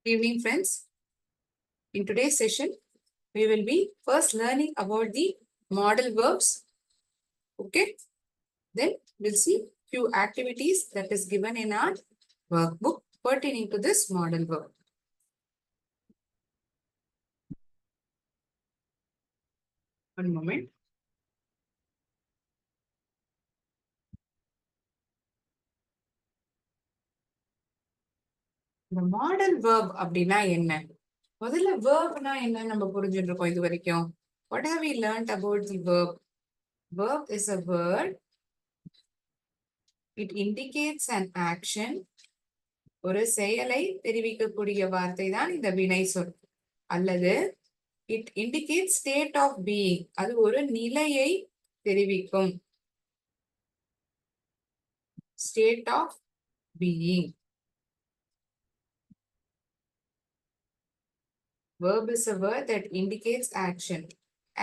Good evening, friends. In today's session, we will be first learning about the modal verbs. Okay. Then we'll see few activities that is given in our workbook pertaining to this modal verb. One moment. The modal verb அப்படின்னா என்ன? முதல்ல verbனா என்ன நம்ம புரிஞ்சுட்டு இருக்கோம் இது வரைக்கும். What have we learned about the verb? Verb is a word. It indicates an action. ஒரு செயலை தெரிவிக்கக்கூடிய வார்த்தை தான் இந்த வினை சொல். அல்லது it indicates state of being. அது ஒரு நிலையை தெரிவிக்கும். State of being. Verb is a word that indicates action.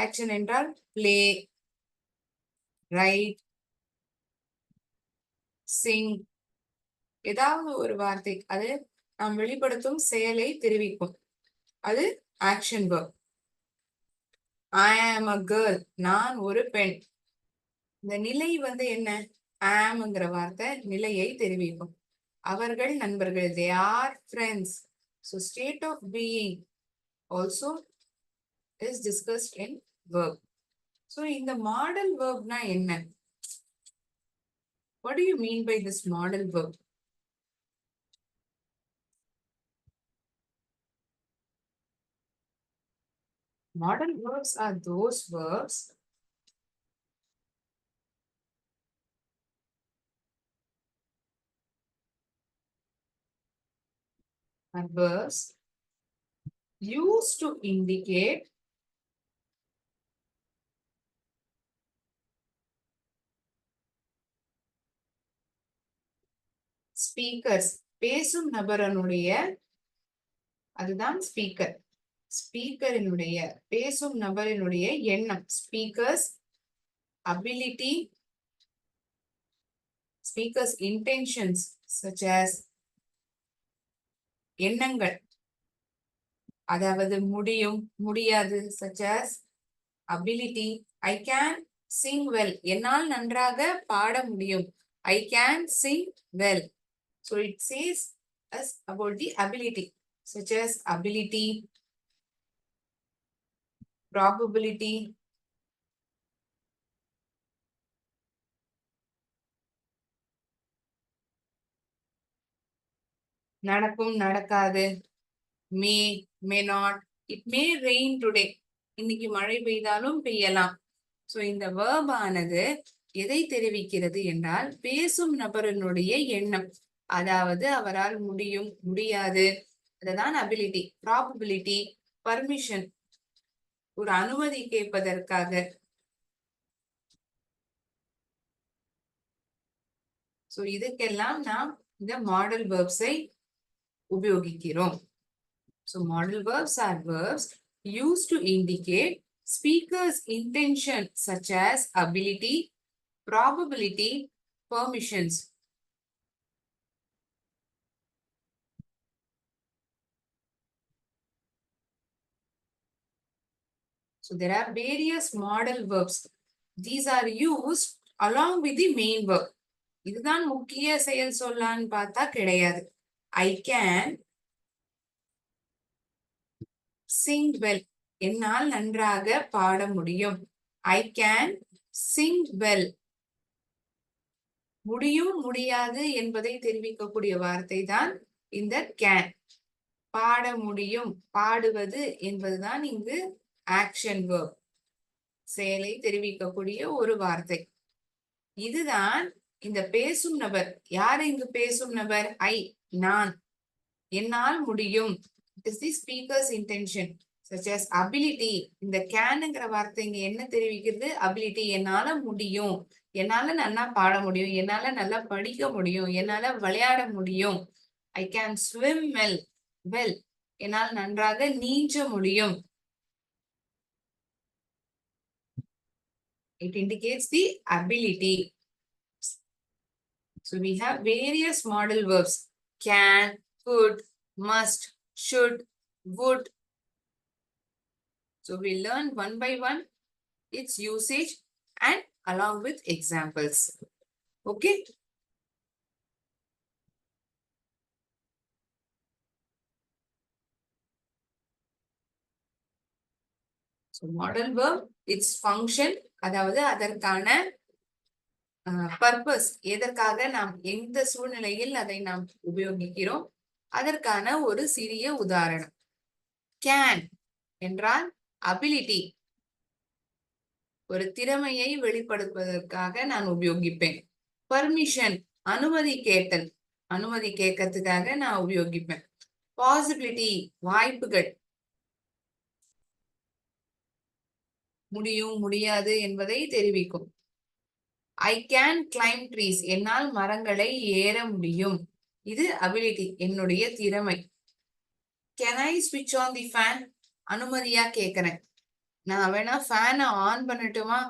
Action என்றால் play, write, sing. ஏதாவது ஒரு வார்த்தை அது நாம் வெளிப்படுத்தும் செயலை தெரிவிக்கும். அது action verb. I am a girl. நான் ஒரு பெண். இந்த நிலை என்ன? amங்கிற வார்த்தை நிலையை தெரிவிக்கும். அவர்கள் நண்பர்கள். They are friends. So state of being also is discussed in verb. So in the modal verb na enna? What do you mean by this modal verb? Modal verbs are those verbs used to indicate speakers. பேசும் நபரனுடைய அதுதான் speaker. ஸ்பீக்கரினுடைய பேசும் நபரினுடைய எண்ணம். Speakers ability, speakers intentions such as எண்ணங்கள், அதாவது முடியும் முடியாது such as ability. I can sing well. என்னால் நன்றாக பாட முடியும். I can sing well. So it says us about the ability such as ability, probability, நடக்கும் நடக்காது, may, may not, it may rain today. இன்னைக்கு மழை பெய்தாலும் பெய்யலாம். சோ இந்த verb ஆனது எதை தெரிவிக்கிறது என்றால் பேசும் நபரினுடைய எண்ணம். அதாவது அவரால் முடியும் முடியாது, அதுதான் ability. probability, permission, ஒரு அனுமதி கேட்பதற்காக. சோ இதுக்கெல்லாம் நாம் இந்த மாடல் verbs-ஐ உபயோகிக்கிறோம். So modal verbs are verbs used to indicate speaker's intention such as ability, probability, permissions. So there are various modal verbs. These are used along with the main verb. இதுதான் முக்கிய செயல் சொல்லான்னு பார்த்தா கிடையாது. I can sing well. என்னால் நன்றாக பாட முடியும். I can sing well. முடியும் முடியாது என்பதை தெரிவிக்கக்கூடிய வார்த்தை தான் இந்த can. பாட முடியும், பாடுவது என்பதுதான் இங்கு ஆக்ஷன் verb. செயலை தெரிவிக்கக்கூடிய ஒரு வார்த்தை. இதுதான் இந்த பேசும் நபர். யாரு இங்கு பேசும் நபர்? I, நான். என்னால் முடியும். It is the speaker's intention. Such as ability. இந்த canங்கிற வார்த்தை இங்க என்ன தெரிவிக்கிறது? ability. என்னால முடியும், என்னால நல்லா பாட முடியும், என்னால நல்லா படிக்க முடியும், என்னால விளையாட முடியும். I can swim well. well. என்னால் நன்றாக நீஞ்ச முடியும். It indicates the ability. So we have various modal verbs. Can, could, must, should, would. So we learn one by one its usage and along with examples. Okay. So modal verb, its function, அதாவது அதற்கான purpose, எதற்காக நாம் எந்த சூழ்நிலையில் அதை நாம் உபயோகிக்கிறோம், அதற்கான ஒரு சிறிய உதாரணம். கேன் என்றால் அபிலிட்டி, ஒரு திறமையை வெளிப்படுத்துவதற்காக நான் உபயோகிப்பேன். பர்மிஷன், அனுமதி கேட்டல், அனுமதி கேட்கறதுக்காக நான் உபயோகிப்பேன். பாசிபிலிட்டி, வாய்ப்புகள், முடியும் முடியாது என்பதை தெரிவிக்கும். ஐ கேன் கிளைம் ட்ரீஸ், என்னால் மரங்களை ஏற முடியும், இது அபிலிட்டி, என்னுடைய திறமை. கேன் ஐ ஸ்விட்ச் ஆன் தி ஃபேன், அனுமதியா கேட்கிறேன், நான் வேணா ஃபேனை ஆன் பண்ணட்டுமா,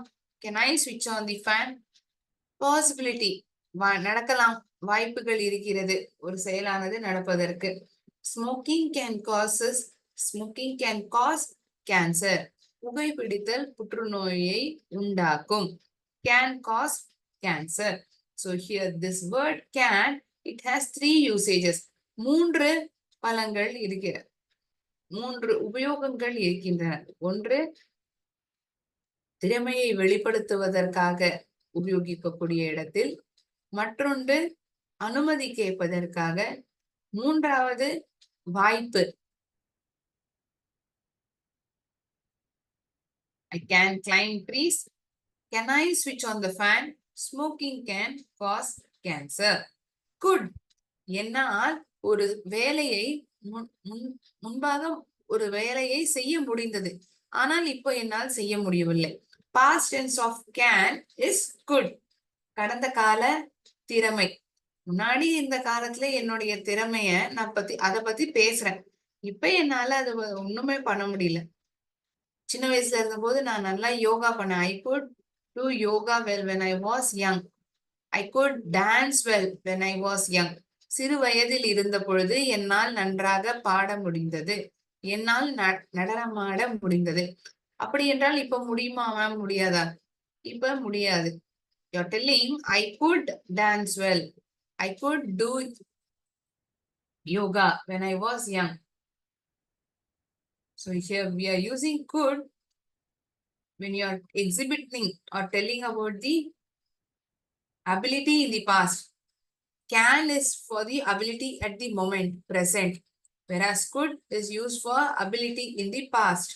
கேன் ஐ ஸ்விட்ச் ஆன் தி ஃபேன். பாசிபிலிட்டி, நடக்கலாம், வாய்ப்புகள் இருக்கிறது ஒரு செயலானது நடப்பதற்கு. Smoking can causes, smoking can cause cancer, புகைப்பிடித்தல் புற்றுநோயை உண்டாக்கும். Can cause cancer. So here this word can, it has 3 usages. 3 பலங்கள் இருக்கிறது, 3 உபயோகங்கள் இருக்கின்றன. ஒன்று, திறமையை வெளிப்படுத்துவதற்காக உபயோகிக்கக்கூடிய இடத்தில், மற்றொன்று அனுமதி கேட்பதற்காக, மூன்றாவது வாய்ப்பு. I can climb trees. Can I switch on the fan? Smoking can cause cancer. Could, என்னால் ஒரு வேலையை முன்பாக ஒரு வேலையை செய்ய முடிந்தது, ஆனால் இப்போ என்னால் செய்ய முடியவில்லை. Past tense of can is could, கடந்த கால திறமை. முன்னாடி இந்த காலத்துல என்னுடைய திறமைய நான் அதை பத்தி பேசுறேன், இப்ப என்னால அது ஒண்ணுமே பண்ண முடியல. சின்ன வயசுல இருந்த போது நான் நல்லா யோகா பண்ணேன். I could do yoga well when I was young. I could dance well when I was young. சிறு வயதில் இருந்த பொழுது என்னால் நன்றாக பாட முடிந்தது, என்னால் நடனமாட முடிந்தது. அப்படி என்றால் இப்ப முடியுமா மேம்? முடியாதா? இப்ப முடியாது. You're telling I could dance well, I could do yoga when I was young. So here we are using could when you are exhibiting or telling about the ability in the past. Can is for the ability at the moment, present, whereas could is used for ability in the past.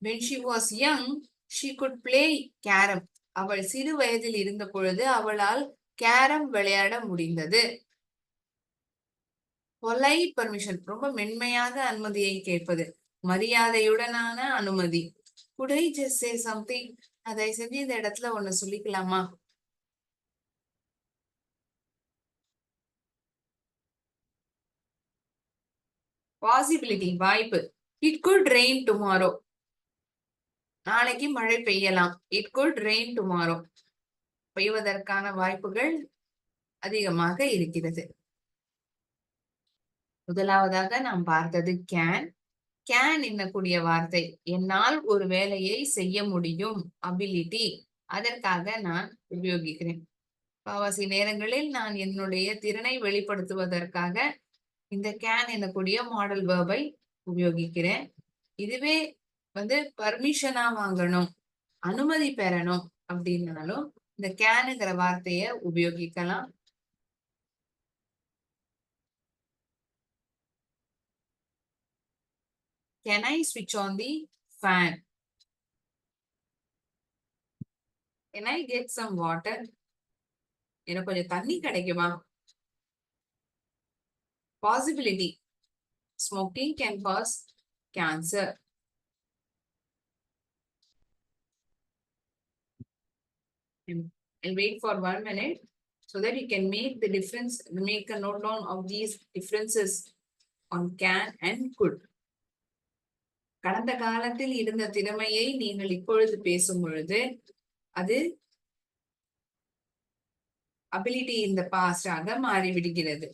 When she was young, she could play carom. அவள் சிறு வயதில் இருந்த பொழுது அவளால் carrom விளையாட முடிந்தது. Polite permission, ரொம்ப மென்மையாக அனுமதியை கேட்பது, மரியாதையுடனான அனுமதி. Could I just say something? அதை செஞ்சு இந்த இடத்துல ஒண்ணு சொல்லிக்கலாமா? பாசிபிலிட்டி, வாய்ப்பு. It could rain tomorrow. நாளைக்கு மழை பெய்யலாம். It could rain tomorrow. பெய்வதற்கான வாய்ப்புகள் அதிகமாக இருக்கிறது. முதலாவதாக நாம் பார்த்தது கேன். கேன் என்னக்கூடிய வார்த்தை, என்னால் ஒரு வேலையை செய்ய முடியும், அபிலிட்டி, அதற்காக நான் உபயோகிக்கிறேன். முக்காவாசி நேரங்களில் நான் என்னுடைய திறனை வெளிப்படுத்துவதற்காக இந்த கேன் என்னக்கூடிய மாடல் வேர்பை உபயோகிக்கிறேன். இதுவே பர்மிஷனா வாங்கணும், அனுமதி பெறணும் அப்படின்னாலும் இந்த கேனுங்கிற வார்த்தைய உபயோகிக்கலாம். Can I switch on the fan? Can I get some water? எனக்கு கொஞ்சம் தண்ணி கிடைக்குமா? Possibility. Smoking can cause cancer. I'll wait for 1 minute so that you can make the difference, make a note down of these differences on can and could. கடந்த காலத்தில் இருந்த திறமையை நீங்கள் இப்பொழுது பேசும் பொழுது அது ability in the past ஆக மாறிவிடுகிறது.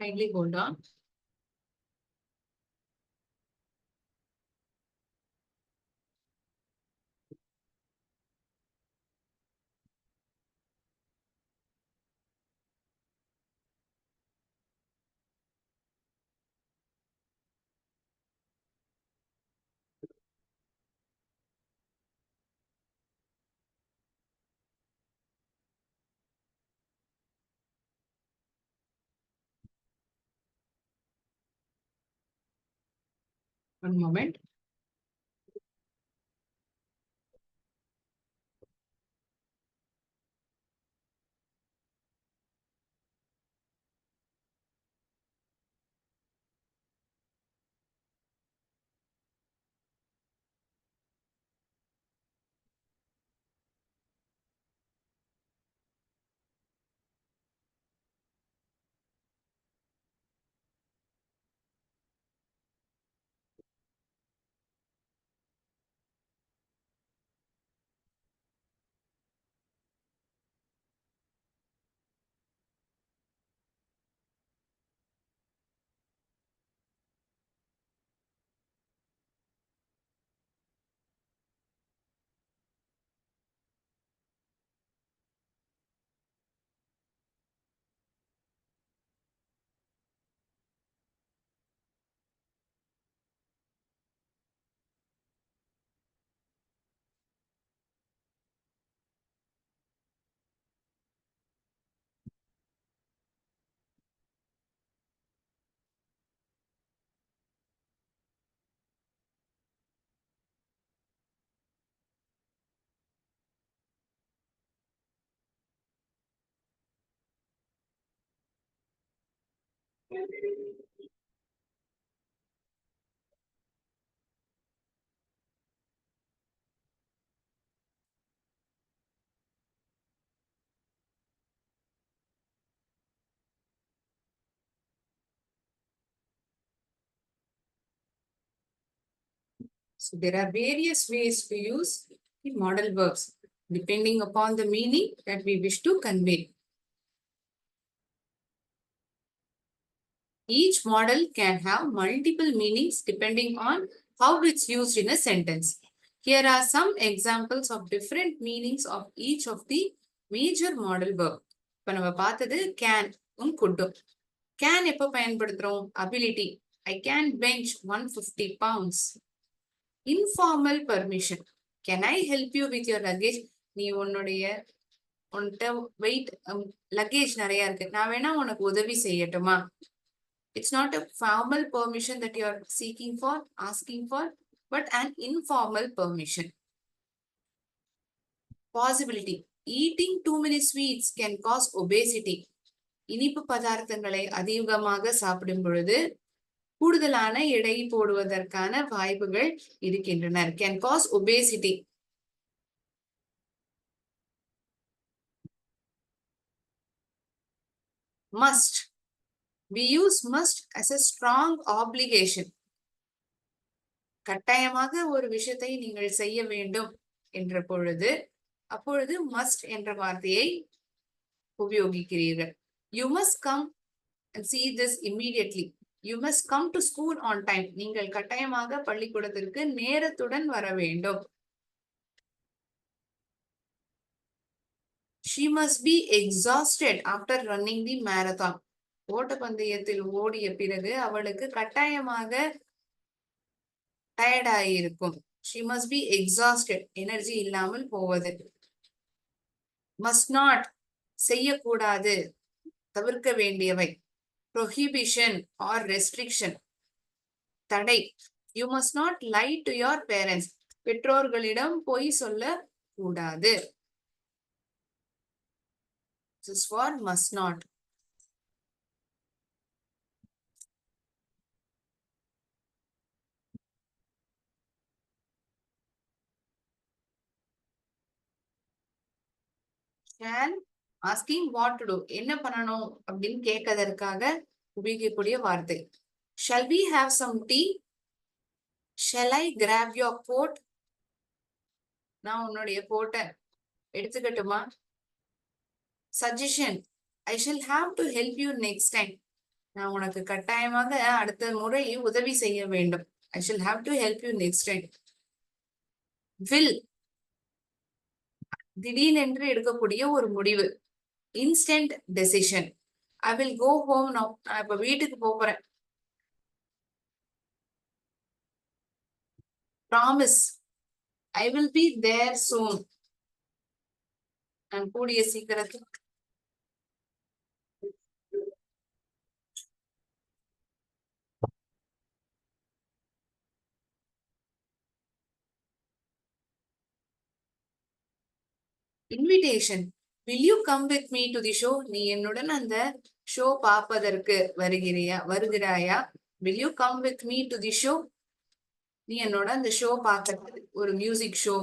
Kindly hold on. One moment. So there are various ways to use the modal verbs depending upon the meaning that we wish to convey. Each modal can have multiple meanings depending on how it's used in a sentence. Here are some examples of different meanings of each of the major modal verb. இப்போ நம்ம பார்த்தது can could. Can எப்போ பயன்படுத்துறோம்? Ability. I can bench 150 pounds. Informal permission. Can I help you with your luggage? நீ உன்கிட்ட wait luggage நிறைய இருக்கு, நான் வேணா உனக்கு உதவி செய்யட்டுமா? It's not a formal permission that you are seeking for, asking for, but an informal permission. Possibility. Eating too many sweets can cause obesity. இனிப்பு பதார்த்தங்களை அதிகமாக சாப்பிடும் பொழுது கூடுதலான எடை போடுவதற்கான வாய்ப்புகள் இருக்கின்றன. Can cause obesity. Must. We use must as a strong obligation. கட்டாயமாக ஒரு விஷயத்தை நீங்கள் செய்ய வேண்டும் என்ற பொழுது அப்பொழுது must என்ற வார்த்தையை உபயோகிக்கிறீர்கள். You must come and see this immediately. You must come to school on time. நீங்கள் கட்டாயமாக பள்ளிக்கூடத்திற்கு நேரத்துடன் வர வேண்டும். She must be exhausted after running the marathon. ஓட்டப்பந்தயத்தில் ஓடிய பிறகு அவளுக்கு கட்டாயமாக டயர்ட் ஆகியிருக்கும். She must be exhausted. Energy இல்லாமல் போவது. Must not. செய்யக்கூடாது, தவிர்க்க வேண்டியவை. Prohibition or restriction. தடை. You must not lie to your parents. பெற்றோர்களிடம் பொய் சொல்ல கூடாது. This is for must not. Shall. Asking what to do. என்ன பண்ணணும் அப்படின்னு கேட்கறதற்காக உபயோகிக்கக்கூடிய வார்த்தை. Shall we have some tea? Shall I grab your coat? நான் உன்னுடைய கோட்டை எடுத்துக்கட்டுமா? Suggestion. I shall have to help you next time. நான் உனக்கு கட்டாயமாக அடுத்த முறை உதவி செய்ய வேண்டும். I shall have to help you next time. will திடீரென்று எடுக்கக்கூடிய ஒரு முடிவு. instant decision. I will go home now. நான் இப்ப வீட்டுக்கு போறேன். promise. I will be there soon. நான் கூடிய சீக்கிரத்தில் invitation. Will you come with me to the show? நீ என்னுடன் அந்த ஷோ பார்ப்பதற்கு வருகிறாயா? Will you come with me to the show? நீ என்னோட அந்த ஷோ பார்க்க, ஒரு மியூசிக் ஷோ,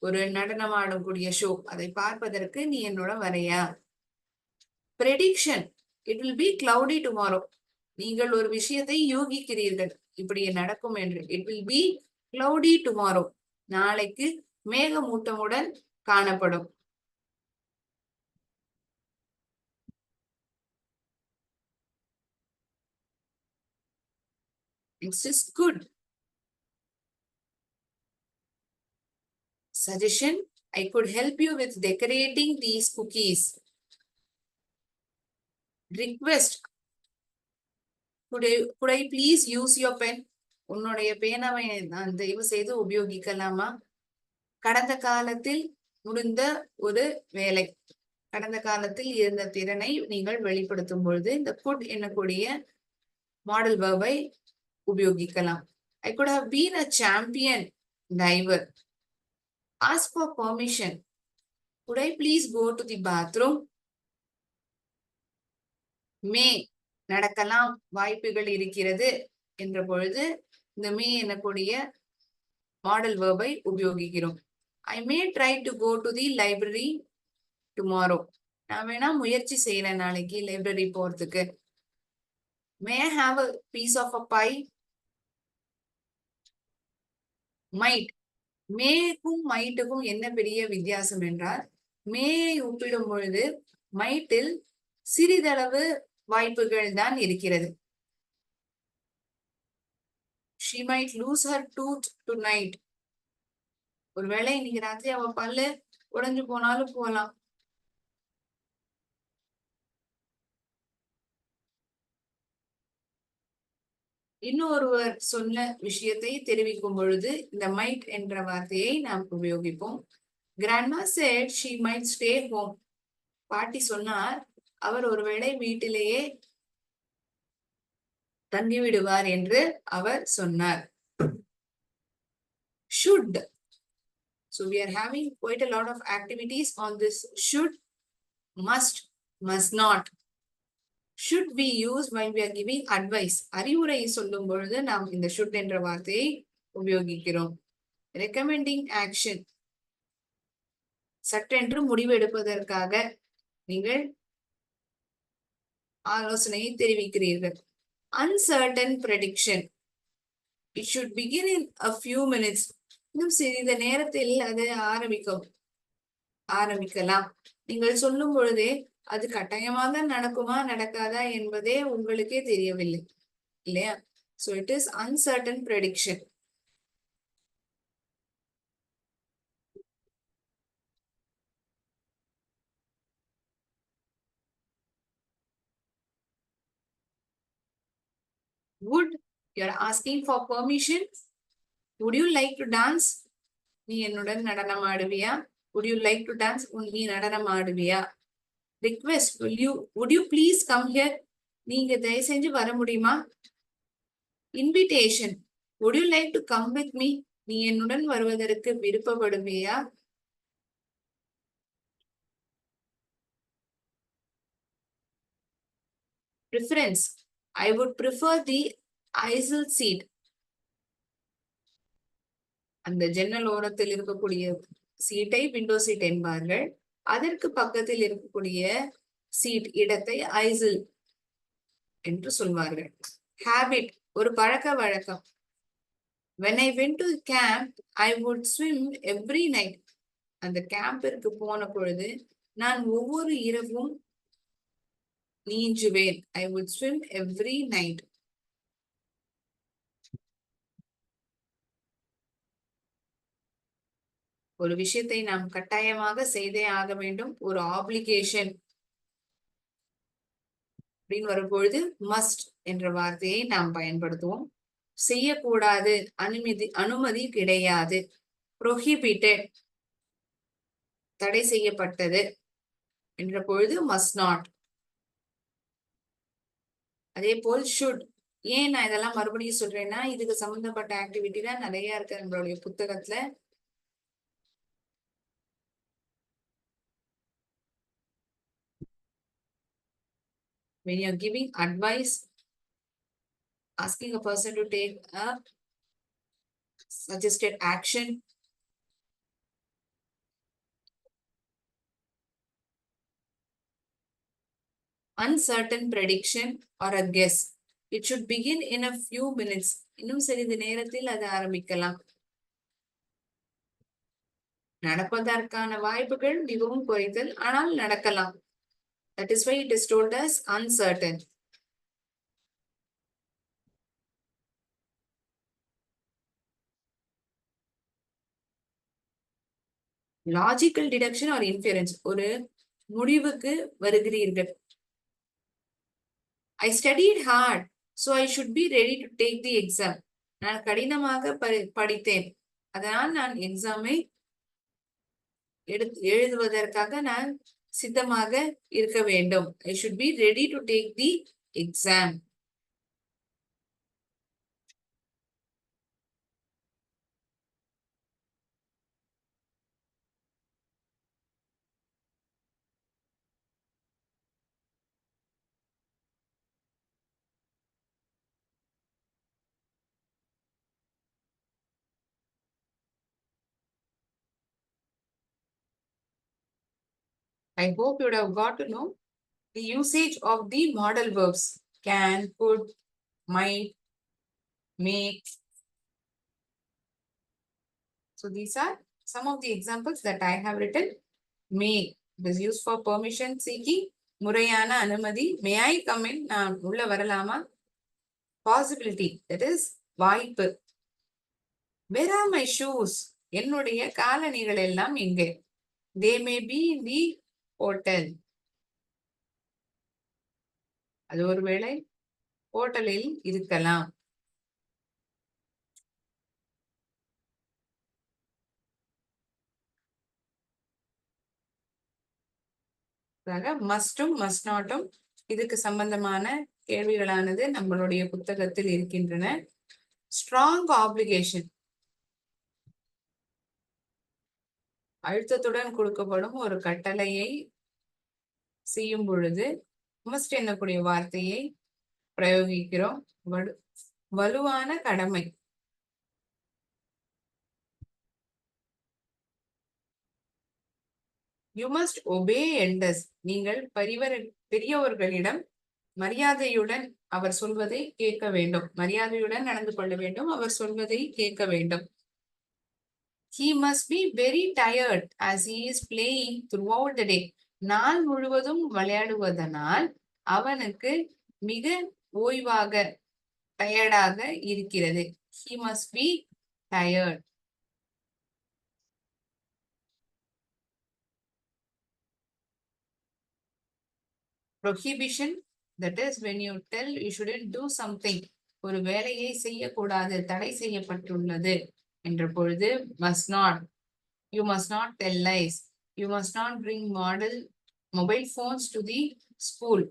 ஒரு நடனம் ஆடக்கூடிய ஷோ, அதை பார்ப்பதற்கு நீ என்னோட வரையா? prediction. It will be cloudy tomorrow. நீங்கள் ஒரு விஷயத்தை யூகிக்கிறீர்கள், இப்படி நடக்கும் என்று. It will be cloudy tomorrow. நாளைக்கு மேகமூட்டமுடன் காணப்படும். Next is good. Suggestion. I could help you with decorating these cookies. Request. Could I please use your pen? உன்னுடைய பேனாவை நான் தயவு செய்து உபயோகிக்கலாமா? கடந்த காலத்தில் முடிந்த ஒரு வேலை, கடந்த காலத்தில் இருந்த திறனை நீங்கள் வெளிப்படுத்தும் பொழுது இந்த could என்னக்கூடிய மாடல் வெர்பை உபயோகிக்கலாம். I could have been a champion diver. Ask for permission. Could I please go to the bathroom? மே நடக்கலாம், வாய்ப்புகள் இருக்கிறது என்ற பொழுது இந்த மே என்னக்கூடிய மாடல் வெர்பை உபயோகிக்கிறோம். I may try to go to the library tomorrow. நான் வேணா முயற்சி செய்யறேன் நாளைக்கு லைப்ரரி போறதுக்கு. May I have a piece of a pie? might. மேக்கும் மைட்டுக்கும் என்ன பெரிய வித்தியாசம் என்றால், மேயை ஒப்பிடும் பொழுது மைட்டில் சிறிதளவு வாய்ப்புகள் தான் இருக்கிறது. She might lose her tooth tonight. ஒருவேளை இன்னைக்கு ராத்திரி அவ பல்லு உடைஞ்சு போனாலும் போலாம். இன்னொருவர் சொன்ன விஷயத்தை தெரிவிக்கும் பொழுது இந்த might என்ற வார்த்தையை நாம் உபயோகிப்போம். Grandma said she might stay home. பாட்டி சொன்னார், அவர் ஒருவேளை வீட்டிலேயே தங்கிவிடுவார் என்று அவர் சொன்னார். Should. So we are having quite a lot of activities on this should, must, must not. Should be used when we are giving advice. அறிவுரை சொல்லும் பொழுது நாம் இந்த should என்ற வார்த்தையை உபயோகிக்கிறோம். Recommending action. சட்டென்று முடிவு எடுப்பதற்காக நீங்கள் ஆலோசனையை தெரிவிக்கிறீர்கள். Uncertain prediction. It should begin in a few minutes. இன்னும் சிறிது நேரத்தில் அது ஆரம்பிக்கலாம். நீங்கள் சொல்லும் பொழுதே அது கட்டாயமாக நடக்குமா நடக்காதா என்பதே உங்களுக்கே தெரியவில்லை இல்லையா? So it is uncertain prediction. Would. You are asking for permission. Would you like to dance? நீ என்னுடன் நடனம் ஆடுவியா? Would you like to dance? நீ நடனம் ஆடுவியா? Request. Would you please come here? நீங்க தயவு செஞ்சு வர முடியுமா? Invitation. Would you like to come with me? நீ என்னுடன் வருவதற்கு விருப்பப்படுவியா? Preference. I would prefer the aisle seat. அந்த ஜன்னல் ஓரத்தில் இருக்கக்கூடிய சீட்டை விண்டோ சீட் என்பார்கள். அதற்கு பக்கத்தில் இருக்கக்கூடிய சீட் இடத்தை ஐசில் என்று சொல்வார்கள். ஹேபிட். ஒரு பழக்க வழக்கம். When I went to camp, I would swim every night. அந்த கேம்பிற்கு போன பொழுது நான் ஒவ்வொரு இரவும் நீஞ்சுவேன். I would swim every night. ஒரு விஷயத்தை நாம் கட்டாயமாக செய்தே ஆக வேண்டும். ஒரு ஆப்ளிகேஷன் அப்படின்னு வரும்பொழுது மஸ்ட் என்ற வார்த்தையை நாம் பயன்படுத்துவோம். செய்யக்கூடாது, அனுமதி கிடையாது. prohibited தடை செய்யப்பட்டது என்ற பொழுது must not. அதே போல் should. ஏன் நான் இதெல்லாம் மறுபடியும் சொல்றேன்னா, இதுக்கு சம்பந்தப்பட்ட ஆக்டிவிட்டி தான் நிறைய இருக்கு நம்மளுடைய புத்தகத்துல. When you're giving advice, asking a person to take a suggested action, uncertain prediction or a guess, it should begin in a few minutes. இன்னும் சிறிது நேரத்தில் அது ஆரம்பிக்கலாம். நடப்பதற்கான வாய்ப்புகள் மிகவும் குறைதல், ஆனால் நடக்கலாம். That is why it is told as uncertain. Logical deduction or inference. ஒரு முடிவுக்கு வருகிறீர்கள். I studied hard, so I should be ready to take the exam. நான் கடினமாக படித்தேன், அதனால் நான் எக்ஸாமை எழுதுவதற்காக நான் சித்தமாக இருக்க வேண்டும். I should be ready to take the exam. I hope you would have got to know the usage of the modal verbs can, could, might, make. So these are some of the examples that I have written. May, it is used for permission seeking. முறையான அனுமதி. May I come in? நான் உள்ள வரலாமா? Possibility, that is வாய்ப்பு. Where are my shoes? என்னுடைய காலணிகள் எல்லாம் எங்கே? They may be in the hotel. அது ஒருவேளை ஹோட்டலில் இருக்கலாம். மஸ்டும் மஸ்ட் நாட்டும் இதுக்கு சம்பந்தமான கேள்விகளானது நம்மளுடைய புத்தகத்தில் இருக்கின்றன. ஸ்ட்ராங் ஆப்ளிகேஷன், அழுத்தத்துடன் கொடுக்கப்படும் ஒரு கட்டளையை செய்யும் பொழுது மஸ்ட் என்னக்கூடிய வார்த்தையை பிரயோகிக்கிறோம். வலுவான கடமை, யூ மஸ்ட் ஒபே எல்டர்ஸ். நீங்கள் பெரியவர்களிடம் மரியாதையுடன் அவர் சொல்வதை கேட்க வேண்டும். மரியாதையுடன் நடந்து கொள்ள வேண்டும். அவர் சொல்வதை கேட்க வேண்டும். He must be very tired as he is playing throughout the day. நாள் முழுவதும் விளையாடுவதனால் அவனுக்கு மிக ஓய்வாக, டயர்டாக இருக்கிறது. He must be tired. Prohibition, that is when you tell you shouldn't do something. ஒரு வேலையை செய்யக்கூடாது, தடை செய்யப்பட்டுள்ளது என்ற பொழுது must not. You must not tell lies. You must not bring mobile phones to the school.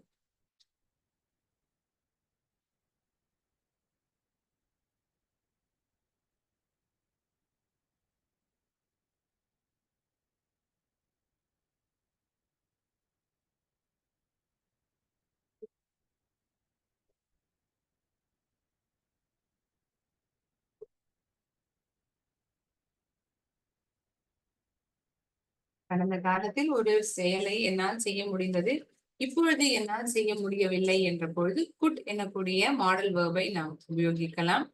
கடந்த காலத்தில் ஒரு செயலை என்னால் செய்ய முடிந்தது, இப்பொழுது என்னால் செய்ய முடியவில்லை என்ற பொழுது could என்னக்கூடிய மாடல் வேர்பை நாம் உபயோகிக்கலாம்.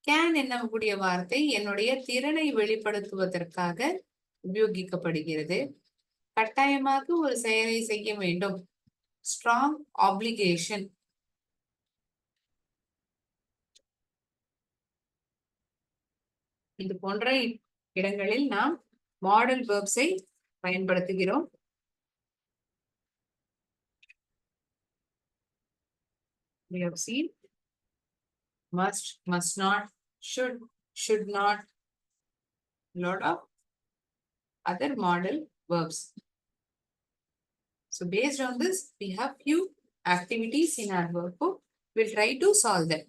can என்னக்கூடிய வார்த்தை என்னுடைய திறனை வெளிப்படுத்துவதற்காக உபயோகிக்கப்படுகிறது. கட்டாயமாக ஒரு செயலை செய்ய வேண்டும், strong obligation. இது போன்ற இடங்களில் நாம் மாடல் verbs-ஐ பயன்படுத்துகிறோம். We have seen must, must not, should not, lot of other model verbs. So based on this, we have few activities in our workbook. We'll try to solve them.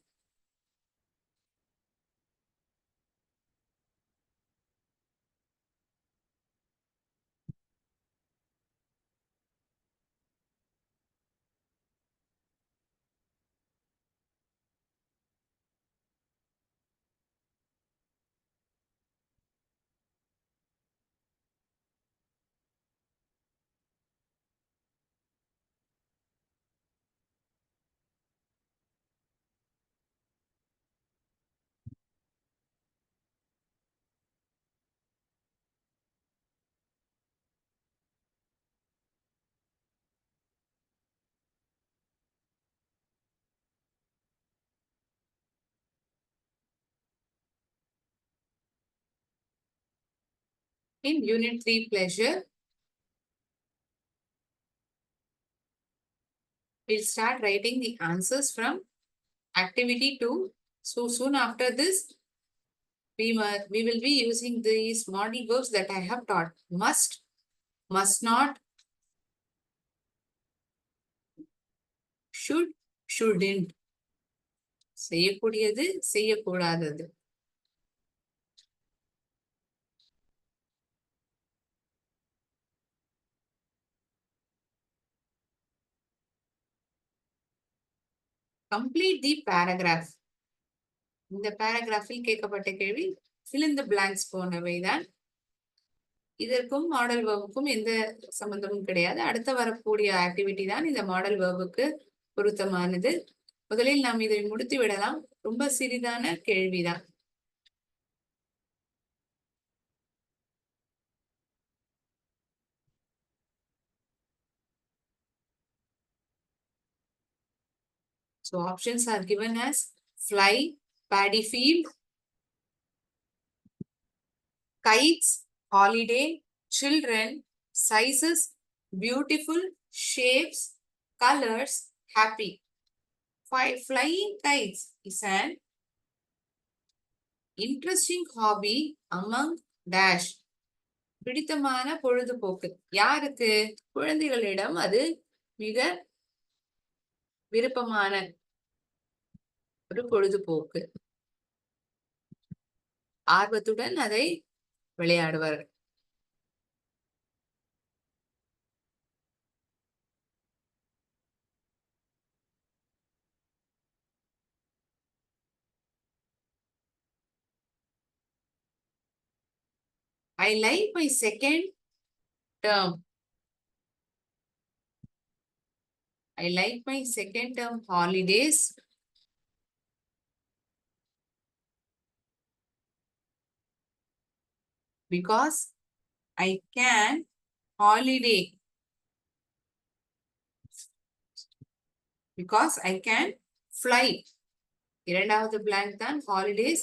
In Unit 3 Pleasure, we'll start writing the answers from activity 2. So soon after this, we will be using these model verbs that I have taught. Must, must not, should, shouldn't. செய்யக்கூடியது, செய்யக்கூடாதது. Complete the paragraph. இந்த paragraphல் கேட்கப்பட்ட கேள்வி fill in the blanks போனவைதான். இதற்கும் model வேர்புக்கும் எந்த சம்பந்தமும் கிடையாது. அடுத்த வரக்கூடிய ஆக்டிவிட்டி தான் இந்த மாடல் வேர்புக்கு பொருத்தமானது. முதலில் நாம் இதை முடித்து விடலாம். ரொம்ப சிறிதான கேள்விதான். So options are given as fly, paddy field, kites, holiday, children, sizes, beautiful, shapes, colors, happy. Flying kites is an interesting hobby among dash. பிடித்தமான பொழுதுபோக்கு யாருக்கு? குழந்தைகளிடம் அது மிக விருப்பமான ஒரு பொழுதுபோக்கு. ஆர்வத்துடன் அதை விளையாடுவார்கள். I like my second term. I like my second term holidays because I can holiday. Because I can fly. இரண்டாவது blank தான் holidays.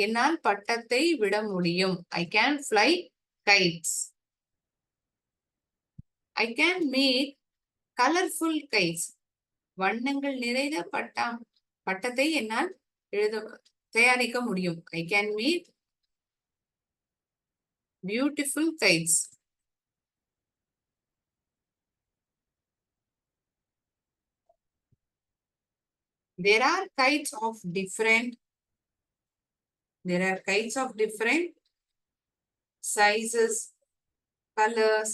என்னால் பட்டத்தை விட முடியும். I can fly kites. I can make colorful kites. வண்ணங்கள் நிறைந்த பட்டத்தை என்னால் தயாரிக்க முடியும். I can make beautiful kites. There are kites of different sizes, colors,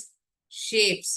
shapes.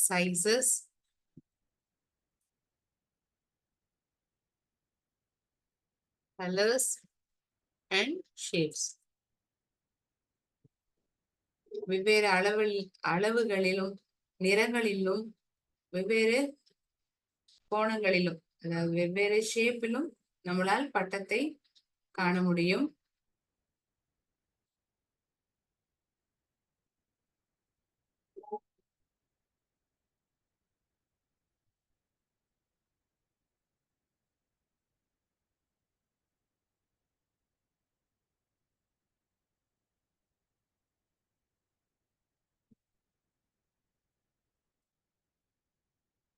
sizes, colors and shapes. வெவ்வேறு அளவுகளிலும் நிறங்களிலும் வெவ்வேறு கோணங்களிலும் அதாவது வெவ்வேறு ஷேப்பிலும் நம்மளால் பட்டத்தை காண முடியும்.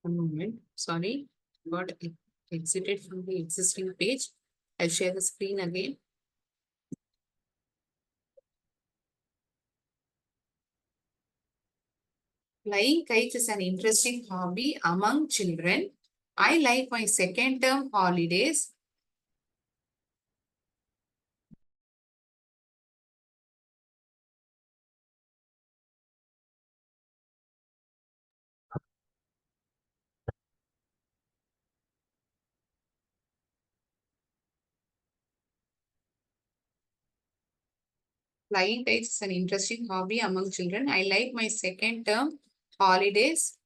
One moment, sorry, got exited from the existing page. I'll share the screen again. Flying kites is an interesting hobby among children. I like my second term holidays. Flying kites is an interesting hobby among children. I like my second term holidays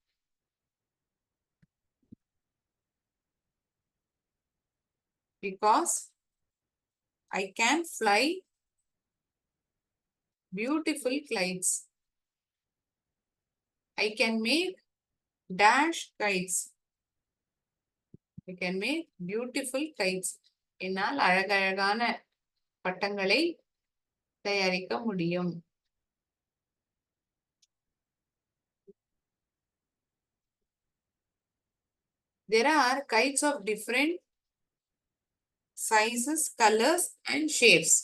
because I can fly beautiful kites. I can make dash kites. I can make beautiful kites. என்னால் அழகழகான பட்டங்களை தயாரிக்க முடியும். There are kites of different sizes, colors and shapes.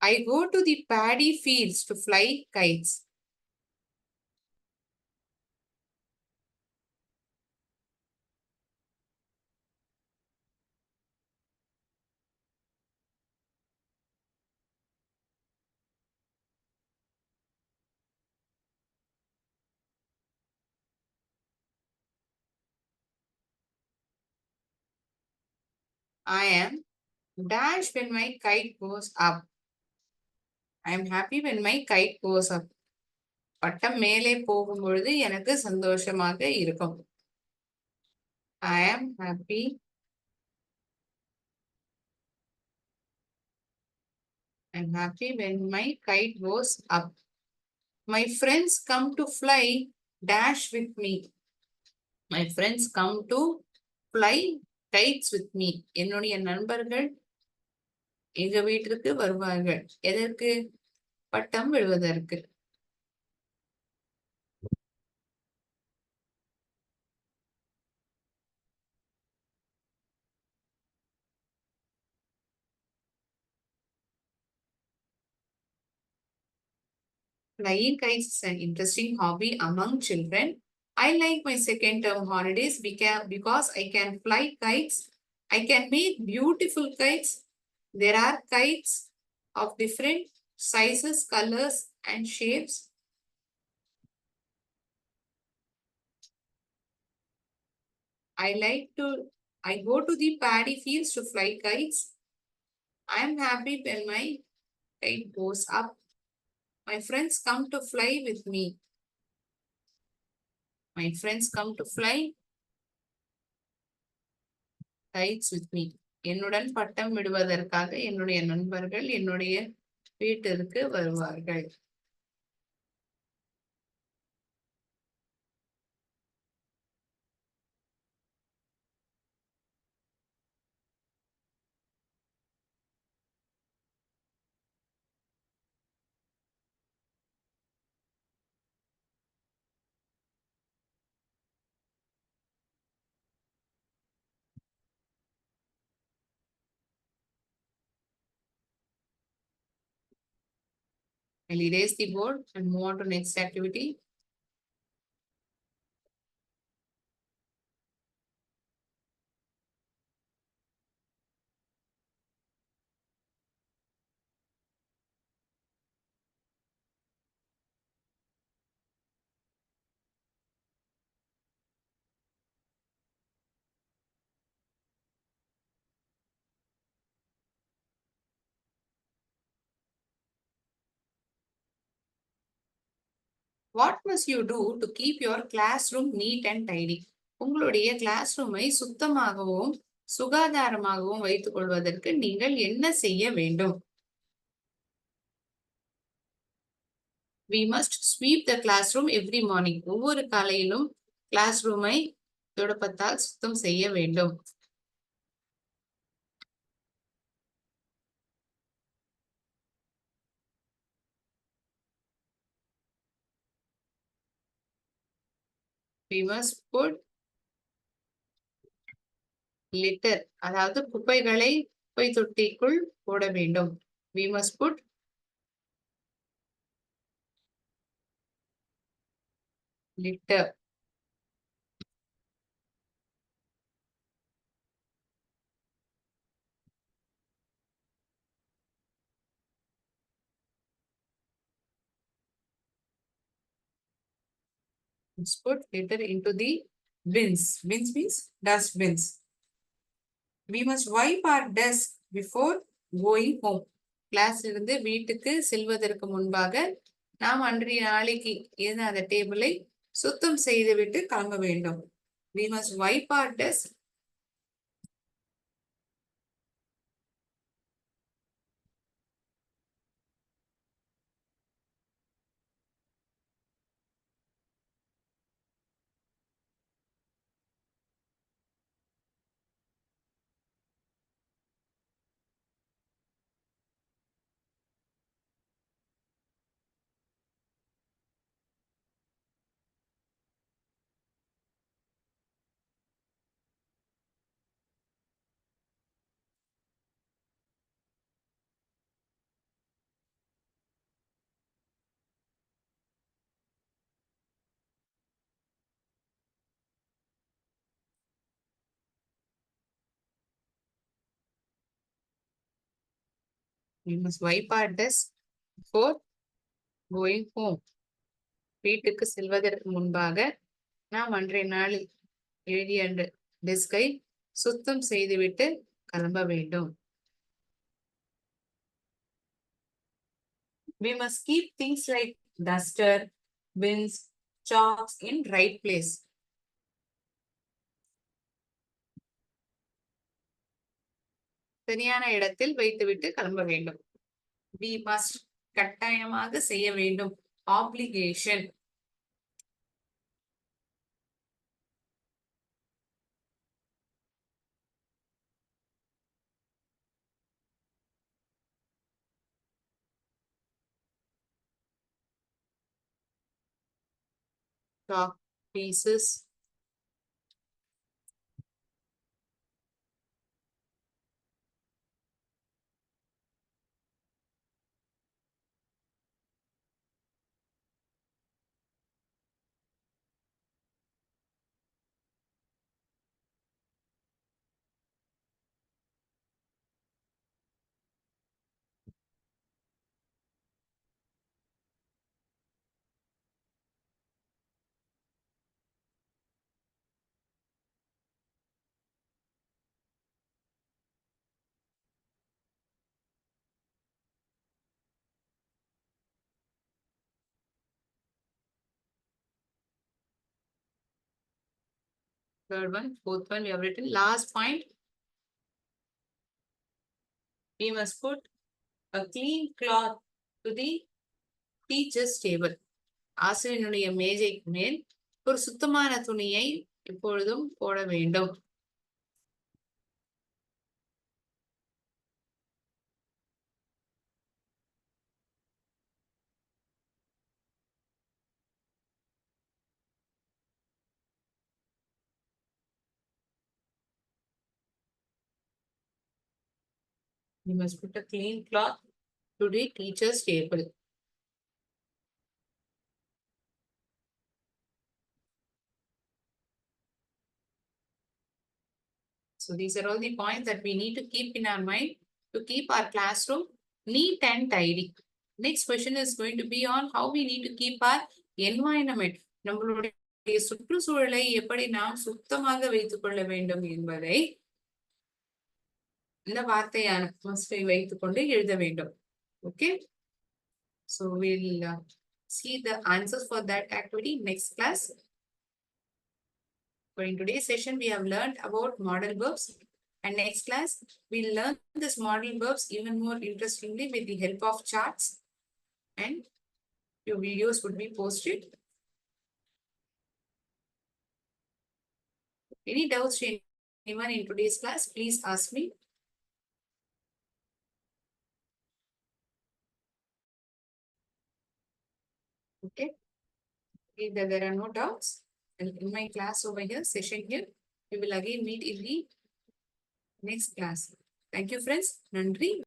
I go to the paddy fields to fly kites. I am dashed when my kite goes up. I am happy when my kite goes up. பட்டம் மேலே போகும் பொழுது எனக்கு சந்தோஷமாக இருக்கும். I am happy when my kite goes up. My friends come to fly dash with me. My friends come to fly kites with me. என்னுடைய நண்பர்கள் எங்க வீட்டிற்கு வருவார்கள். எதற்கு? பட்டம் விடுவதற்கு. Flying kites is an interesting hobby among children. I like my second term holidays because I can fly kites. I can make beautiful kites. There are kites of different sizes, colors, and shapes. I go to the paddy fields to fly kites. I am happy when my kite goes up. My friends come to fly with me. My friends come to fly kites with me. என்னுடன் பட்டம் விடுவதற்காக என்னுடைய நண்பர்கள் என்னுடைய வீட்டிற்கு வருவார்கள். I'll erase the board and move on to next activity. What must you do to keep your classroom neat and tidy? உங்களுடைய class ரூமை சுத்தமாகவும் சுகாதாரமாகவும் வைத்துக் கொள்வதற்கு நீங்கள் என்ன செய்ய வேண்டும்? We must sweep the classroom every morning. ஒவ்வொரு காலையிலும் கிளாஸ் ரூமை துடைப்பத்தால் சுத்தம் செய்ய வேண்டும். We must put litter, அதாவது குப்பைகளை குப்பை தொட்டிக்குள் போட வேண்டும். We must put litter. Let's put litter into the bins. Bins means dustbins. We must wipe our desk before going home. Class இருந்து வீட்டுக்கு செல்வதற்கு முன்பாக நாம் அன்றைய நாளைக்கு இருந்த அந்த டேபிளை சுத்தம் செய்துவிட்டு கிளம்ப வேண்டும். We must wipe our desk we must wipe our desk before going home. வீட்டுக்கு செல்வதற்கு முன்பாக நாம் அன்றைய நாளில் எழுதிய டெஸ்கை சுத்தம் செய்துவிட்டு கிளம்ப வேண்டும். We must keep things like duster, bins, chalks in right place. சரியான இடத்தில் வைத்துவிட்டு கிளம்ப வேண்டும். We must கட்டாயமாக செய்ய வேண்டும். Obligation. Chalk pieces. Third one, fourth one we have written. Last point. We must put a clean cloth to the teacher's table. ஆசிரியனுடைய மேஜைக்கு மேல் ஒரு சுத்தமான துணியை எப்பொழுதும் போட வேண்டும். You must put a clean cloth to the teacher's table. So these are all the points that we need to keep in our mind to keep our classroom neat and tidy. Next question is going to be on how we need to keep our environment. நம்மளுடைய சுற்றுச்சூழலை எப்படி நாம் சுத்தமாக வைத்துக் கொள்ள வேண்டும் என்பதை இந்த வார்த்தையான வைத்துக் கொண்டு எழுத வேண்டும். Okay. So we'll see the answers for that activity next class. For in today's session, we have learned about modal verbs. And next class, we'll learn this modal verbs even more interestingly with the help of charts. And your videos would be posted. Any doubts to anyone in today's class, please ask me. Okay. If there are no doubts, in my class over here, session here, we will again meet in the next class. Thank you, friends. Nandri.